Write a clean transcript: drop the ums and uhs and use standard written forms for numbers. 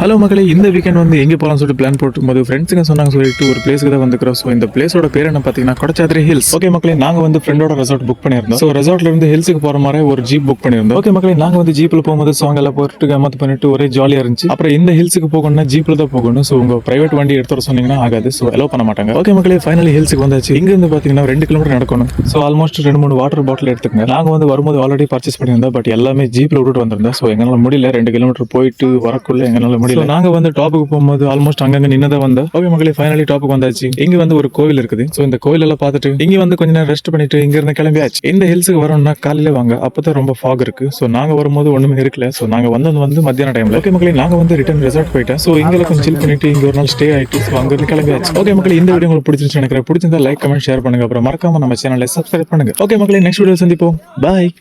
Hello மக்களே, இந்த weekend வந்து எங்கே போகலாம் சொல்லிட்டு பிளான் போட்டும்போது ஃப்ரெண்ட்ஸுங்க சொன்னாங்க சொல்லிட்டு ஒரு பிளேஸ்க்கு தான் வந்துக்கிறோம். ஸோ இந்த பிளேஸோட பேர் என்ன பார்த்தீங்கன்னா கொடச்சாத்ரி ஹில்ஸ். ஓகே மக்களே, நாங்கள் வந்து ஃப்ரெண்டோட ரெசார்ட் புக் பண்ணியிருந்தோம். ஸோ ரெசார்ட்ல இருந்து ஹில்ஸுக்கு போகிற மாதிரி ஒரு ஜீப் புக் பண்ணியிருந்தோம். ஓகே மக்களே, நாங்கள் வந்து ஜீப்பில் போகும்போது சாங் எல்லாம் போட்டு கமத்து பண்ணிட்டு ஒரே ஜாலியாக இருந்துச்சு. அப்புறம் இந்த ஹில்ஸுக்கு போகணும்னா ஜீப்பில் தான் போகணும். ஸோ உங்கள் பிரைவேட் வண்டி எடுத்து வர சொன்னீங்கன்னா ஆகாது. ஸோ அலோவ் பண்ண மாட்டாங்க. ஓகே மக்களே, ஃபைனலி ஹில்ஸுக்கு வந்தாச்சு. இங்க இருந்து பார்த்தீங்கன்னா 2 கிலோமீட்டர் நடக்கணும். ஸோ ஆல்மோஸ்ட் 2-3 வாட்டர் பாட்டில் எடுத்துக்கங்க. நாங்கள் வந்து வரும்போது ஆல்ரெடி பர்ச்சேஸ் பண்ணியிருந்தோம். பட் எல்லாமே ஜீப்பில் விட்டுட்டு வந்திருந்தோம். ஸோ எங்களால் முடியல, 2 கிலோமீட்டர் போயிட்டு வரக்குள்ள எங்களால் முடியல. நாங்கள் வந்து டாப்புக்கு போகும்போது ஆல்மோஸ்ட் அங்கங்க நின்னதா வந்தோம். ஓகே மக்களே, ஃபைனலி டாப்புக்கு வந்தாச்சு. இங்க வந்து ஒரு கோவில் இருக்குது. சோ இந்த கோவில் எல்லாம் பார்த்துட்டு இங்க வந்து கொஞ்ச நேரம் ரெஸ்ட் பண்ணிட்டு இங்க இருந்து கிளம்பியாச்சு. இந்த ஹில்ஸுக்கு வரணும்னா காலையில வாங்க, அப்பதான் ரொம்ப ஃபாக் இருக்கு. சோ நாங்க வரும்போது ஒண்ணுமே இருக்கல. சோ நாங்க வந்து மத்தியான டைம்ல. ஓகே மக்களே, நாங்க வந்து ரிட்டர்ன் ரெசார்ட் போயிட்டேன். சோ இங்க கொஞ்சம் சில் பண்ணிட்டு இங்க ஒரு நாள் ஸ்டே ஆயிட்டு சோ அங்க இருந்து கிளம்பியாச்சு. ஓகே மக்களே, இந்த வீடியோ உங்களுக்கு பிடிச்சிருச்சு நினைக்கிறேன். பிடிச்சிருந்தா லைக், கமெண்ட், ஷேர் பண்ணுங்க. அப்புறம் மறக்காம நம்ம சேனலை சப்ஸ்கிரைப் பண்ணுங்க. ஓகே மக்களே, நெக்ஸ்ட் வீடியோ சந்திப்போம். பாய்.